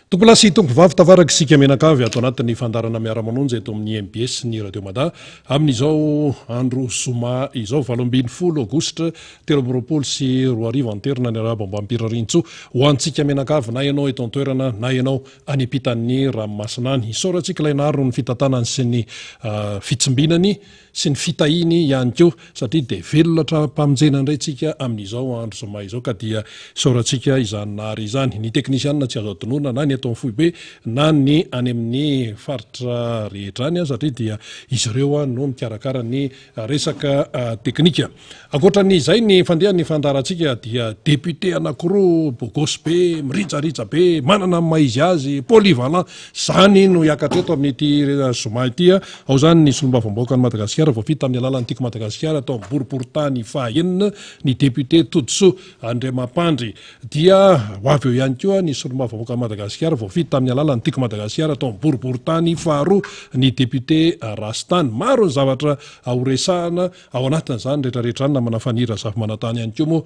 Tompolasy tompovavy tavaraky sika menakavy ato anatin'ny fandarana miara-manonjy eto amin'ny MBS ny Radio Mada amin'izao andro zoma izao 20 aogositra 2024 sy 2024 ny arabambampirarinitso ho antsika menakavy na ianao eto an-toerana na ianao any ampitan'ny ranomasinany isaorantsika ilainaro ny fitantanany sy ny fitsimbinany sy ny fitahiny ihany koa satria dia velatra mpamonjena indray tsika amin'izao andro zoma izao ka dia isaorantsika izany nahary izany ny teknisianina tsy azo atonona na ny atao amin'ny foibe na ny any amin'ny faritra rehetra any satria dia izy ireo no mikarakara ny resaka teknika. Ankoatran'izay ny fandehan'ny fandarantsika dia député anankiroa bogosy be miritsaritsa be manana maizy azy polyvalent zany no hiakatra eto amin'ity zoma ity ao zany ny solombavambaoaka ny Madagasikara voafita amin'ny alalan'ny tiako Madagasikara atao amin'ny boriboritany fahaenina ny député Todsoa Andriamampandry dia ho avy eo ihany koa ny solombavambaoaka ny Madagasikara voafita amin'ny alalan'ny tiako Madagasikara atao amin'ny boriboritany faharoa ny député Rastany. Maro ny zavatra ahoresahana ao anatin'izany rehetrarehetra any namana fanira zafy manatany ihany koa moa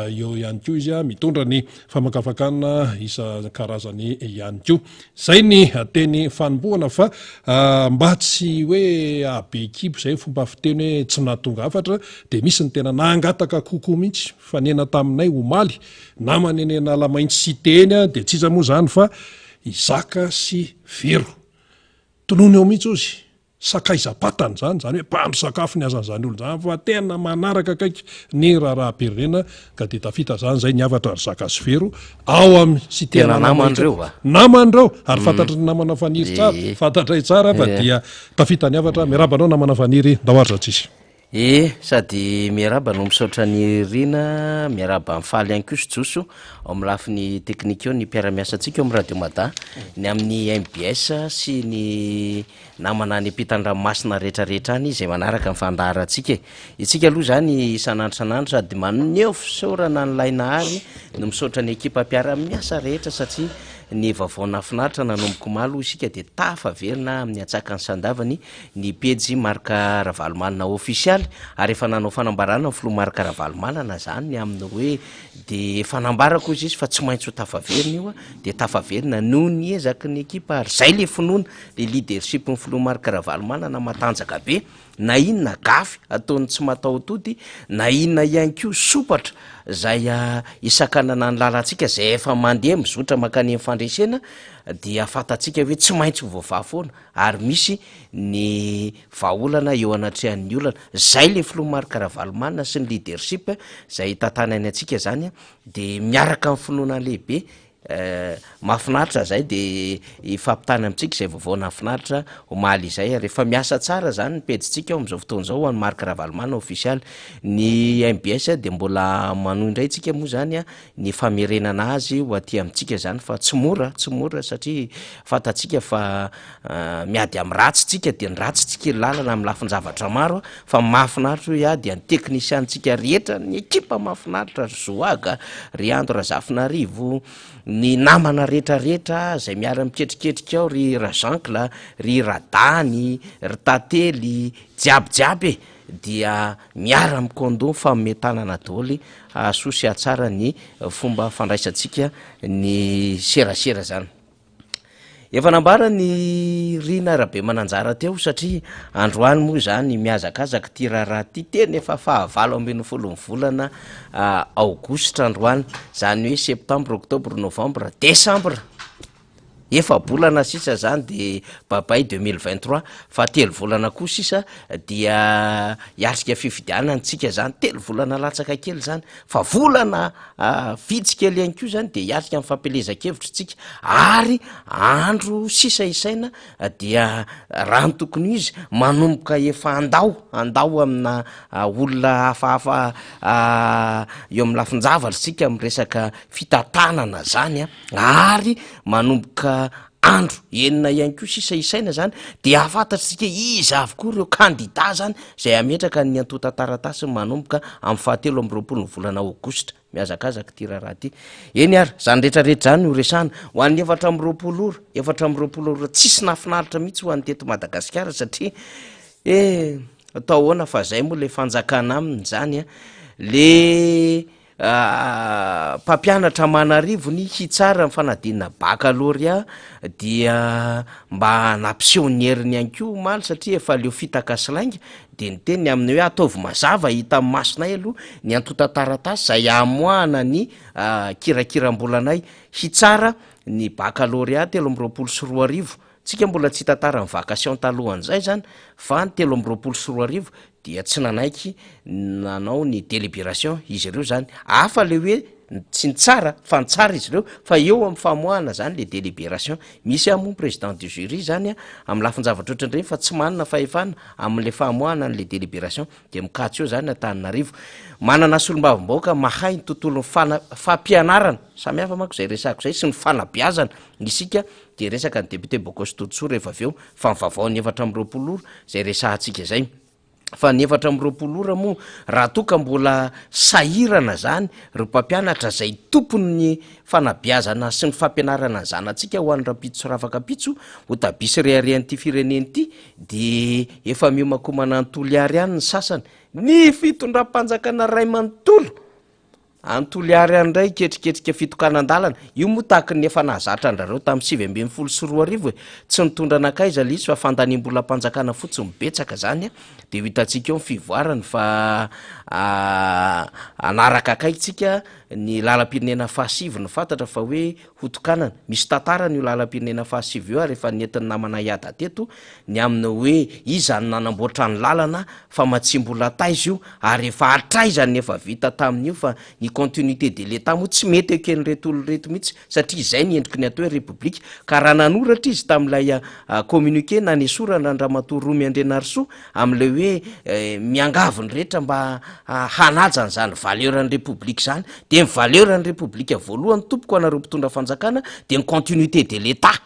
eo ihany koa izy mitondra ny famakafakana isan-karazany ihany koa. Zay ny teny fanombohana fa mba tsy hoe abe ekipa zay fomba fiteny hoe tsy nahatonga afatra dia misy ny tena nangataka kokoa mihitsy fa nena taminay omaly na manenena lamaintsy sy teny dia tsy iza moa zany fa izaka sy vero tonony eo mihitsy ozy sakaizapatany zany hoe mpandro sakafo ny azan'izany olo zany fa tena manaraka kaiky ny raharaha-pirenena ka dia tafita zany zay ny avatra ry zaka sy vero ao amin'ny sy tena namandreo ary fantatry ny namana faniry tsara fantatray tsara fa dia tafita ny avatra miarabanao namana faniry ndahoaritra tsisy sady miaraba no misaotra ny rina miaraba mifaly ihany koa sy joso ao amin'ny lafiny teknika eo ny mpiaramiasa antsika eo amin'ny Radio Mada ny amin'ny MBS sy ny namana ny ampitan-dranomasina rehetrarehetra any izay manaraka ny fandaharantsika itsika aloha zany isan'andro san'andro sady maneo fisaorana ny lainahary no misaotra ny ekipa mpiaramiasa rehetra satria ny vaovao nafinaritra nanomboka malo isika dia tafaverina amin'ny atsakany sandavany ny pejy marika Ravalomanana ofisialy ary efa nanao fanambarana ny filoha marika Ravalomanana zany ny amin'ny hoe dia fanambarako izy fa tsy maintsy ho tafaverina io dia tafaverina noho ny ezaky ny ekipa ary zay le finoana le leadership ny filoha marika Ravalomanana matanjaka be na inona gafy ataony tsy mataotody na inona ihany koa sopatra zay isakanana ny lalantsika zay efa mandeha mizotra makany fandresena dia fatatsika hoe tsy maintsy voavafoana ary misy ny vahaolana eo anatrehan'ny olana zay le filoha marika Ravalomanana sy ny leadership zay tantanany atsika zany dia miaraka amin'ny finoana lehibe mahafinaritra zay dia ifampitany amintsika izay vaovao nafinaritra omaly izay ary efa miasa tsara zany ny pejitsika ao amin'izao fotoana izao any marika Ravalomanana ofisialy ny MBS dia mbola manohy indray tsika moa zany ny famerenana azy ho aty amintsika zany fa tsy mora satria fantatsika fa miady amin'ny ratsy tsika dia ny ratsy tsika lalana amin'ny lafiny zavatra maro fa mahafinaritra hoe dia ny teknisiantsika rehetra ny ekipa mahafinaritra Zoaga ry Andro Razafinarivo ny namana rehetrarehetra zay miara miketriketrika ao ry Rajankla ry Radany ry Tately jiabyjiaby dia miara mikondo fametanana daholo asosy atsara ny fomba fandraisantsika ny serasera zany. Efa nambara ny rina rabe mananjara teo satria androany moa zany miazakazaka ty raharaha ty teny efa 29 volana aogositra androany zany hoe septambra oktobra novambra desambra efa bolana sisa zany dia babay 2023 fa 3 volana koa sisa dia hiatrika fifidianana tsika zany 3 volana latsaka kely zany fa volana vitsikely ihany koa zany dia hiatrika amin'ny fampelezan-kevitra tsika ary andro sisa isaina dia raha ny tokony izy manomboka efa andao amina olona hafahafa eo amin'ny lafinjavatra tsika amin'ny resaka fitantanana zany ary manomboka andro enina ihany koa sisa isaina zany dia afantatsika izy avokoa ireo kandida zany zay ametraka ny antota-taratasy manomboka amin'ny 27 volana aogositra miazakazaka ty raharaha ty eny ary zany rehetrarehetra zany ho resahana ho an'ny 4 ora tsisy nafinaritra mihitsy ho an'ny teto Madagasikara satria atao ahoana fa zay moa le fanjakana aminy zany le mpampianatra manarivony hitsara mifanadinina bakaloria dia mba nampiseho'ny heriny ihany ko maly satria efa leo fitaka silainga de ny teny amin'ny hoe ataovy mazava hita amin'ny masonay aloha ny antotantaratasy zay amoahana ny kirakiram-bolanay hitsara ny bakaloria 324 tsika mbola tsy tantara ny vacation talohan'izay zany fa ny 324 dia tsy nanaiky nanao ny délibération izy ireo zany afa le hoe tsy ny tsara fa ny tsara izy ireo fa eo amin'ny famoahana zany le délibération misy amony président du jury zany amin'ny lafin-javatra ohatran'ireny fa tsy manana fahefana amin'le famoahana n'le délibération de mikatso eo zany Antananarivo manana solombavambaoka mahay ny tontolon'ny fampianarana samihafa manko zay resako zay sy ny fanabeazana isika de resaka ny député Bokos Todsoa rehefa avy eo fa mivavao ny 420 ora zay resahantsika zay fa ny 420 ora moa raha toka mbola sahirana zany ry mpampianatra zay tompony fanabeazana sy ny fampianarana ny zanatsika ho an'ny rapitso rafakapitso ho tabisy reharehan'ity fireneny ity de efa miomakomana antoliary ihany ny sasany ny fitondram-panjakana ray manontolo antoliary any ndray ketriketrika fitokanan-dalana io moa tahaky ny efa nahazatra andrareo tamin'ny 724 tsy nitondra anakaiza lizy fa fandanimbola mpanjakana fotsiny mibetsaka zany de ho hitantsika eo ny fivoarany fa anaraka akaitsika ny lalam-pirenena fahasivy ny fantatra fa hoe hotokanana misy tantarany io lalam-pirenena fahasivy io ary efa nentin'ny namana iada teto ny amin'ny hoe izany nanamboatra ny lalana fa matsimbola taizy io ary efa atraizany efa vita tamin'io fa ny continuité de l'état moa tsy mety eken'ny reto olo reto mihitsy satria izay ny endriky ny atao hoe république ka raha nanoratra izy tamin'ilay communiqué na ny sorana Andramatoa Romy Andrenarisoa amin'le hoe miangaviny rehetra mba hanajany zany valeuran'ny république zany de ny valeuran'ny république voalohany tompoko anareo mpitondra fanjakana de ny continuité de l'état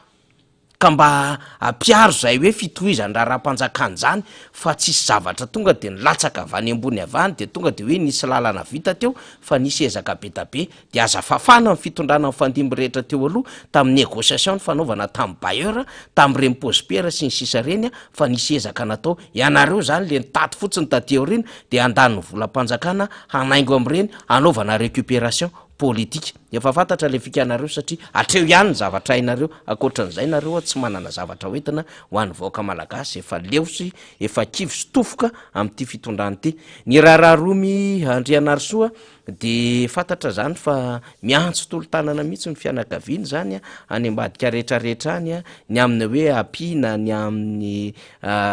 ka mba ampiaro zay hoe fitohizany raha raha-mpanjakany zany fa tsisy zavatra tonga de nilatsaka avy any ambony avany de tonga de hoe nisy lalana vita teo fa nisy ezaka be da be de aza fafana ny fitondrana mifandimby rehetra teo aloha tamin'ny négociation ny fanaovana tamin'ny bailleur tamin'ny reny pospierre sy ny sisa reny fa nisy ezaka natao ianareo zany le nitaty fotsiny taty aorina de andany volam-panjakana hanaingo am'ireny anaovana récupération politique efa fantatra le fikanareo satria atreo ihany ny zavatra hainareo akoatran'izay nareo tsy manana zavatra hoentina ho an'ny vaoaka malagasy efa leosy efa kivy sy tofoka amin'ity fitondrany ity ny raharaha Romy Andrianarisoa de fantatra zany fa miantso tolo-tanana mihitsy ny fianakaviany zany any ambadika rehetrarehetra any ny amin'ny hoe ampina ny amin'ny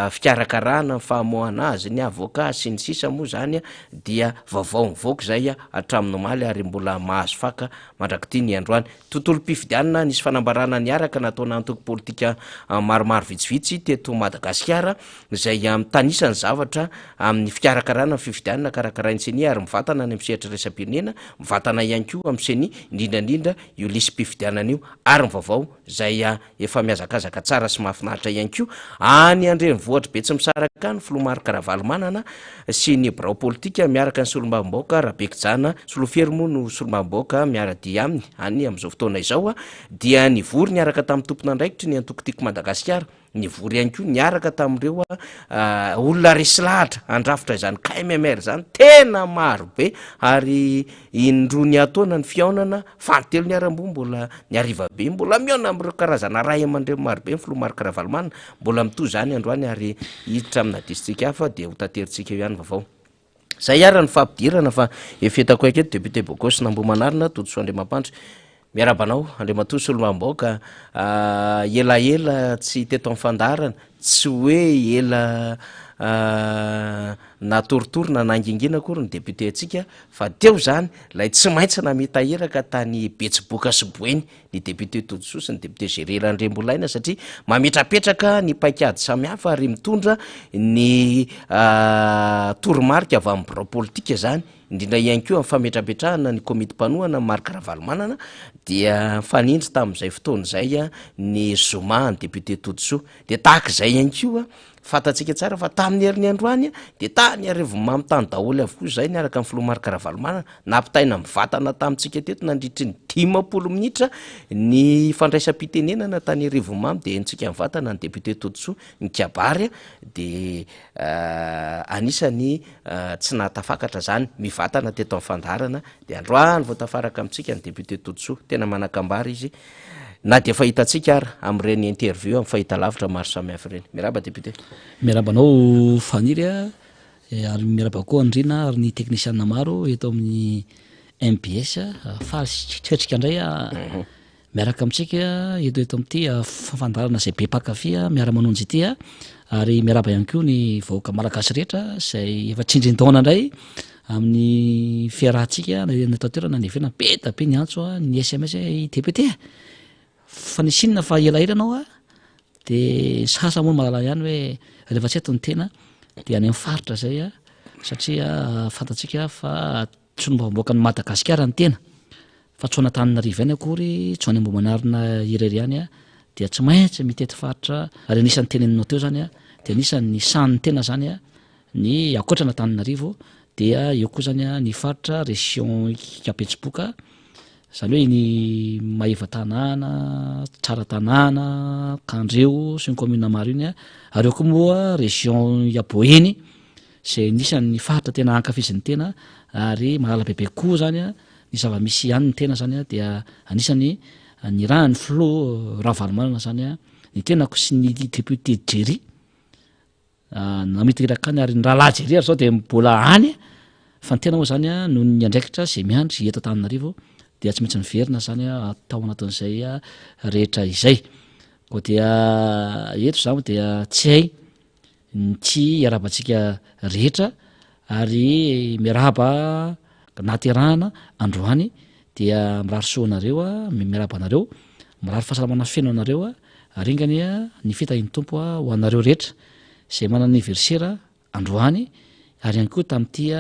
fikarakarana fahamoana azy ny avoka sy ny sisa moa zany dia vaovao mivoaka zay hatramin'ny omaly ary mbola mahazo faka mandrakity ny androany tontolo-pifidianina nisy fanambarana niaraka nataona antoko politika maromaro vitsivitsy teto Madagasikara zay tanisany zavatra amin'ny fikarakarana fifidianina karakaraintseny ary mivatana ny amsetra resam-pirenena mivatana ihany koa am'seny indrindrandrindra io lisy mpifidianana io ary mivavao zay efa miazakazaka tsara sy mahafinaritra ihany koa any andreny vohatra be tsy misaraka ny Filomary Karavalomanana sy ny brao politika miaraka ny solombavambaoka Rabekijana Solofiery moa no solombavambaoka miara-dia aminy any am'izao fotoana izao dia nivory niaraka tamin'ny tompona andraikitry ny antokotiko Madagasikara nivory ihany koa niaraka tamin'ireo olona resy lahatra andrafitra izany KMMR zany tena maro be ary indrony ataona ny fiaonana fantelo ny aram-bo mbola ny ariva be mbola miaona amin'ireo karazana ray aman-dreo maro be ny Filomary Karavalomanana mbola mitoy zany androany ary hiditra amina district hafa de ho tateritsika eo ihany vaovao zay ara ny fampidirana fa efetako aketo député Bokos Nambomanarina Todsoa Andriamampandry miarabanao Andriamatoa Solombavambaoka elaela tsy teto amin'ny fandarana tsy hoe ela natoritorina nangingina akory ny député atsika fa teo zany lay tsy maintsy namitahiraka tany Betsiboka sy Boeny ny député Todsoa sy ny député Gerera Andrembolaina satria mametrapetraka ny paikady samihafa ary mitondra ny toromarika avy amin'ny brao politika zany indrindra ihany koa amin'ny fametrapetrahana ny komity mpanohana Marc Karavalomanana dia fanindry tamin'izay fotoana zay ny Zoma ny député Todsoa de tahaka izay ihany koa fantatsika tsara fa tamin'ny herin'ny androany de tany arivomamy tany daholy avokoa zay niaraka amin'ny filomarikaravalomana nampitaina mivatana tamintsika teto nandritry ny 10 minitra ny fandraisam-pitenenana tany arivomamy de ntsika mivatana ny député Totsoa ny Kabary de anisany tsy nahatafakatra zany mivatana teto amin'ny fandarana de androany vao tafaraka amintsika ny député Totsoa tena manakambary izy na de fahitatsika ary am'ireny interview amin'ny fahitalavitra maro samihafa ireny. Miraba député. Mirabanao faniry ary miraba koa andrina ary ny teknisianina maro eto amin'ny MPS fa tsetsika indray miaraka amintsika eto amin'ity fandarana zay be pakafia miara-manonjy ity ary miaraba ihany koa ny vahoaka malagasy rehetra zay efa tsindrin-taona indray amin'ny fiarahantsika natao toerana ny ivelany be da be ny antso ny SMS député fa ny sinina fa elaela anao de sasa moa mahalala ihany hoe rehefa tsy eto ny tena de any amin'ny faritra zay satria fantatsika fa tsy nombaboaka ny Madagasikara ny tena fa tsy Antananarivo ihany akory tsy any Ambohimanarina irery ihany dia tsy maintsy mitety faritra ary anisan'ny teneninao teo zany de anisan'ny san'ny tena zany ny akoatra Antananarivo dia eo koa zany ny faritra région Kabetsiboka zany hoe ny Maeva tanàna, Tsara tanàna, Kandreo sy ny commune maro iny ary eo koa moa région Iaboeny zay nisan'ny faritra tena ankafizin'ny tena ary mahalala bebe koa zany ny zava-misy ihany ny tena zany dia anisany ny raha ny Flo Ravalomanana zany ny tenako sy ny député Jerry namitiraka any ary ny rahalahy Jerry ary zao de mbola any fa ny tena moa zany no ny andraikitra zay miandry eto Antananarivo dia tsy maintsy miverina zany atao anatin'izay rehetra izay ko dia eto zao dia tsy hay tsy iarabantsika rehetra ary miaraba naterahana androany dia mirary soanareo miaraba anareo mirary fahasalamana feno anareo aringany ny fitahin'ny tompo ho anareo rehetra zay manana anniversaire androany ary ihany koa tamin'ity